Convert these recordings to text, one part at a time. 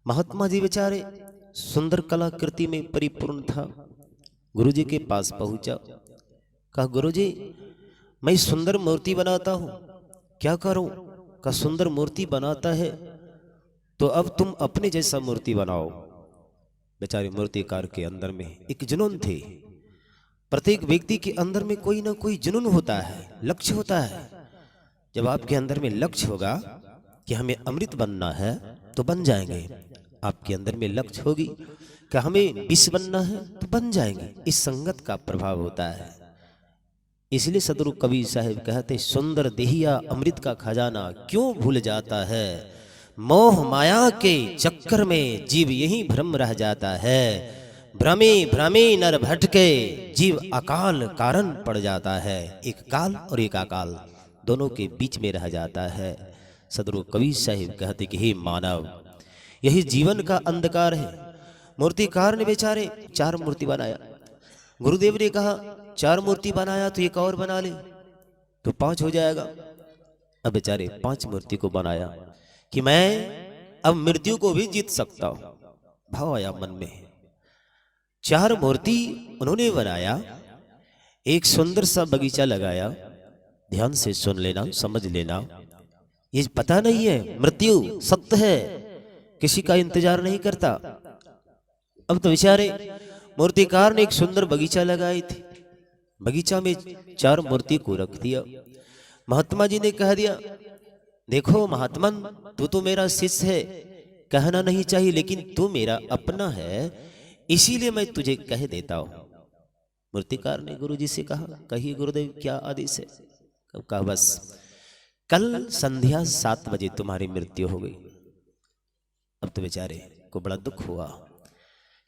महात्मा जी बेचारे सुंदर कलाकृति में परिपूर्ण था। गुरुजी के पास पहुंचा, कहा गुरुजी मैं सुंदर मूर्ति बनाता हूं, क्या करूं? कहा सुंदर मूर्ति बनाता है तो अब तुम अपने जैसा मूर्ति बनाओ। बेचारे मूर्तिकार के अंदर में एक जुनून थे। प्रत्येक व्यक्ति के अंदर में कोई ना कोई जुनून होता है, लक्ष्य होता है। जब आपके अंदर में लक्ष्य होगा कि हमें अमृत बनना है तो बन जाएंगे। आपके अंदर में लक्ष्य होगी कि हमें विष बनना है तो बन जाएंगे। इस संगत का प्रभाव होता है। इसलिए सदगुरु कबीर साहब कहते, सुंदर देहिया अमृत का खजाना क्यों भूल जाता है, मोह माया के चक्कर में जीव यही भ्रम रह जाता है। भ्रमे भ्रमे नर भटके जीव अकाल कारण पड़ जाता है। एक काल और एक अकाल दोनों के बीच में रह जाता है। सदगुरु कबीर साहब कहते कि हे मानव, यही जीवन का अंधकार है। मूर्तिकार ने बेचारे 4 मूर्ति बनाया। गुरुदेव ने कहा 4 मूर्ति बनाया तो एक और बना ले तो 5 हो जाएगा। अब बेचारे 5 मूर्ति को बनाया कि मैं अब मृत्यु को भी जीत सकता हूं। भाव आया मन में। 4 मूर्ति उन्होंने बनाया। एक सुंदर सा बगीचा लगाया। ध्यान से सुन लेना, समझ लेना। ये पता नहीं है मृत्यु सत्य है, किसी का इंतजार नहीं करता। अब तो बेचारे मूर्तिकार ने एक सुंदर बगीचा लगाई थी। बगीचा में 4 मूर्ति को रख दिया। महात्मा जी ने कह दिया, देखो महात्मन, तू तो मेरा शिष्य है, कहना नहीं चाहिए, लेकिन तू मेरा अपना है, इसीलिए मैं तुझे कह देता हूं। मूर्तिकार ने गुरुजी से कहा, कहिए गुरुदेव क्या आदेश है? कहा बस कल संध्या 7 बजे तुम्हारी मृत्यु हो गई। अब तो बेचारे को बड़ा दुख हुआ।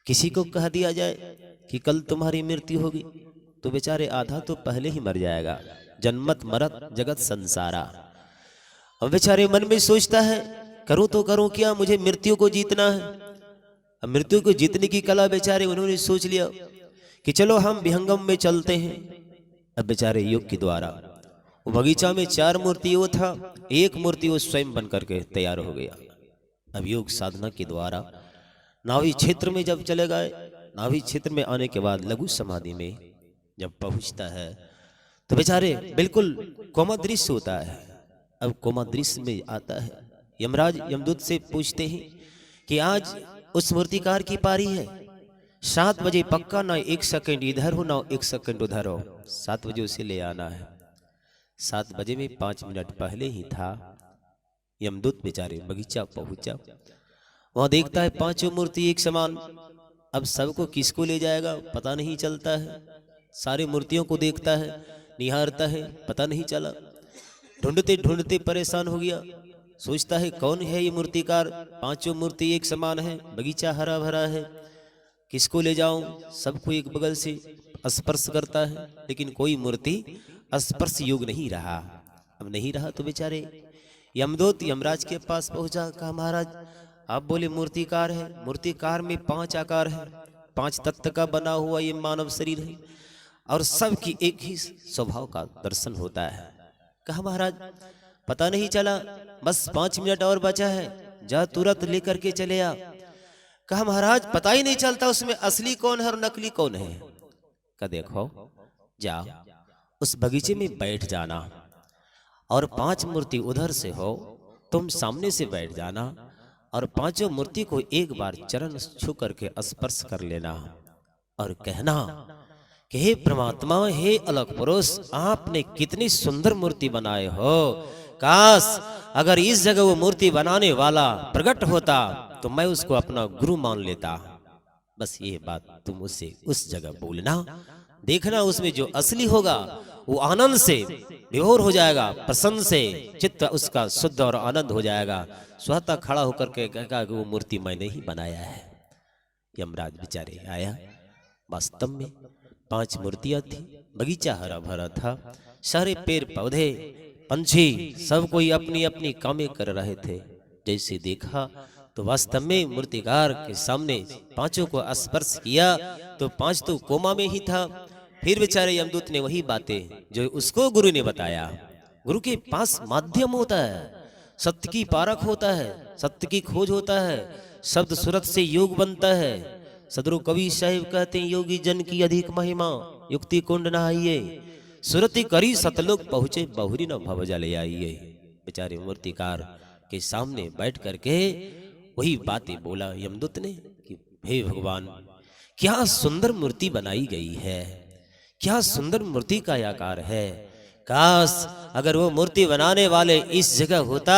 किसी को कह दिया जाए कि कल तुम्हारी मृत्यु होगी तो बेचारे आधा तो पहले ही मर जाएगा। जन्मत मरत जगत संसारा। अब बेचारे मन में सोचता है, करूं तो करूं क्या, मुझे मृत्यु को जीतना है। अब मृत्यु को जीतने की कला बेचारे उन्होंने सोच लिया कि चलो हम विहंगम में चलते हैं। अब बेचारे योग के द्वारा वो बगीचा में 4 मूर्ति वो था, एक मूर्ति वो स्वयं बन करके तैयार हो गया। अब योग साधना के द्वारा नाभि क्षेत्र में जब चले गए, नाभि क्षेत्र में आने के बाद लघु समाधि में जब पहुंचता है तो बेचारे बिल्कुल कोमा दृश्य होता है। अब कोमा दृश्य में आता है। यमराज यमदूत से पूछते हैं कि आज उस मूर्तिकार की पारी है, 7 बजे पक्का, ना 1 सेकंड इधर हो ना 1 सेकंड उधर हो, 7 बजे उसे ले आना है। 7 बजे में 5 मिनट पहले ही था। यमदूत बेचारे बगीचा पहुंचा। वहां देखता है 5 मूर्ति एक समान। अब सबको किसको ले जाएगा पता नहीं चलता है। सारे मूर्तियों को देखता है, निहारता है, पता नहीं चला। ढूंढते ढूंढते परेशान हो गया। सोचता है कौन है ये मूर्तिकार, 5 मूर्ति एक समान है, बगीचा हरा भरा है, किसको ले जाऊं? सबको एक बगल से स्पर्श करता है, लेकिन कोई मूर्ति स्पर्श योग्य नहीं रहा। अब नहीं रहा तो बेचारे यमदूत यमराज के पास पहुंचा। कहा महाराज आप बोले मूर्तिकार है, मूर्तिकार में 5 आकार है, 5 तत्व का बना हुआ ये मानव शरीर है और सबकी एक ही स्वभाव का दर्शन होता है। कहा महाराज पता नहीं चला, बस 5 मिनट और बचा है, जा तुरंत लेकर के चले आ। कहा महाराज पता ही नहीं चलता उसमें असली कौन है और नकली कौन है। कहा देखो जा उस बगीचे में बैठ जाना और 5 मूर्ति उधर से हो, तुम सामने से बैठ जाना और 5 मूर्ति को एक बार चरण छू करके स्पर्श कर लेना और कहना कि हे परमात्मा, हे अलग पुरुष, आपने कितनी सुंदर मूर्ति बनाए हो। काश अगर इस जगह वो मूर्ति बनाने वाला प्रकट होता तो मैं उसको अपना गुरु मान लेता। बस ये बात तुम उससे उस जगह बोलना, देखना उसमें जो असली होगा वो आनंद से विभोर हो जाएगा, प्रसन्न से चित्त उसका शुद्ध और आनंद हो जाएगा। स्वतः खड़ा होकर के कहेगा कि वो मूर्ति मैंने ही बनाया है। यमराज बेचारे आया। वास्तव में 5 मूर्तियां थी। बगीचा हरा भरा था, सारे पेड़ पौधे पंछी सब कोई अपनी अपनी कामें कर रहे थे। जैसे देखा तो वास्तव में मूर्तिकार के सामने 5 को स्पर्श किया तो 5 तो कोमा में ही था। फिर बेचारे यमदूत ने वही बातें जो उसको गुरु ने बताया। गुरु के पास माध्यम होता है, सत्य की पारख होता है, सत्य की खोज होता है, शब्द सूरत से योग बनता है। सदरो कवि साहिब कहते हैं, योगी जन की अधिक महिमा, युक्ति कुंड नहाइए, सुरति करी सतलोक पहुंचे, बहुरी न भव जल आइए। बेचारे मूर्तिकार के सामने बैठ करके वही बातें बोला यमदूत ने कि हे भगवान, क्या सुंदर मूर्ति बनाई गई है, क्या सुंदर मूर्ति का आकार है। काश अगर वो मूर्ति बनाने वाले इस जगह होता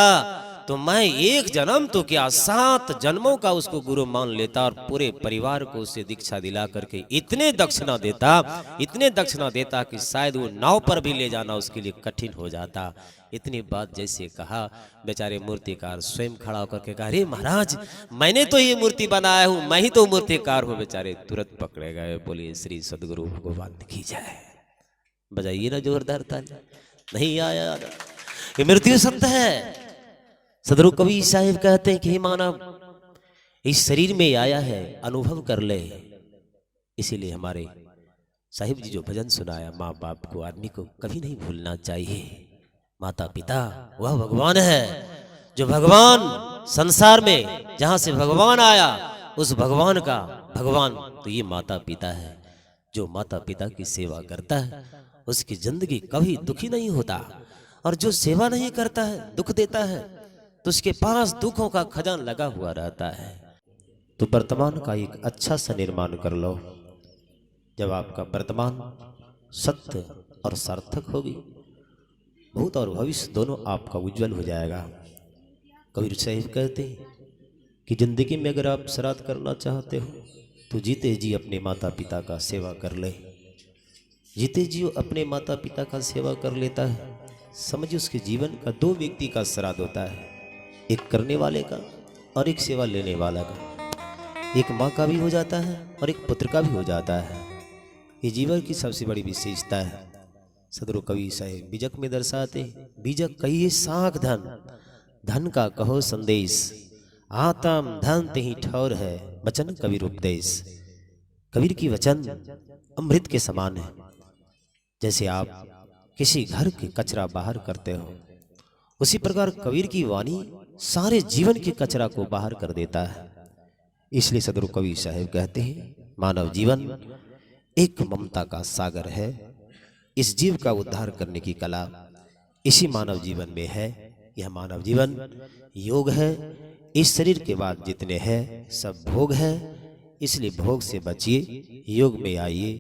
तो मैं एक जन्म तो क्या 7 जन्मों का उसको गुरु मान लेता और पूरे परिवार को उसे दीक्षा दिला करके इतने दक्षिणा देता, इतने दक्षिणा देता कि शायद वो नाव पर भी ले जाना उसके लिए कठिन हो जाता। इतनी बात जैसे कहा, बेचारे मूर्तिकार स्वयं खड़ा होकर के कहा, अरे महाराज, मैंने तो ये मूर्ति बनाया हूं, मैं ही तो मूर्तिकार हूं। बेचारे तुरंत पकड़े गए। बोलिए श्री सदगुरु भगवान की जय। बजाइए ना जोरदार ताली। नहीं आया, ये मृत्यु सत्य है। सदगुरु कवि साहिब कहते हैं कि मानव इस शरीर में आया है, अनुभव कर ले। इसीलिए हमारे साहिब जी जो भजन सुनाया, माँ बाप को आदमी को कभी नहीं भूलना चाहिए। माता पिता वह भगवान है, जो भगवान संसार में जहां से भगवान आया, उस भगवान का भगवान तो ये माता पिता है। जो माता पिता की सेवा करता है उसकी जिंदगी कभी दुखी नहीं होता, और जो सेवा नहीं करता है, दुख देता है, तो उसके पास दुखों का खजान लगा हुआ रहता है। तो वर्तमान का एक अच्छा सा निर्माण कर लो। जब आपका वर्तमान सत्य और सार्थक होगी, भूत और भविष्य दोनों आपका उज्जवल हो जाएगा। कबीर साहिब कहते हैं कि जिंदगी में अगर आप श्राद्ध करना चाहते हो तो जीते जी अपने माता पिता का सेवा कर ले। जीते जी अपने माता पिता का सेवा कर लेता है, समझिए उसके जीवन का 2 व्यक्ति का श्राद्ध होता है, एक करने वाले का और एक सेवा लेने वाला का। एक माँ का भी हो जाता है और एक पुत्र का भी हो जाता है। ये जीवन की सबसे बड़ी विशेषता है। सदगुरु कवि साहिब बीजक में दर्शाते, बीजक कहिए साख धन, धन का कहो संदेश, आतम धन ही ठौर है, वचन कबीर उपदेश। कबीर की वचन अमृत के समान है। जैसे आप किसी घर के कचरा बाहर करते हो, उसी प्रकार कबीर की वाणी सारे जीवन के कचरा को बाहर कर देता है। इसलिए सदगुरु कवि साहिब कहते हैं, मानव जीवन एक ममता का सागर है। इस जीव का उद्धार करने की कला इसी मानव जीवन में है। यह मानव जीवन योग है। इस शरीर के बाद जितने हैं सब भोग है, इसलिए भोग से बचिए, योग में आइए।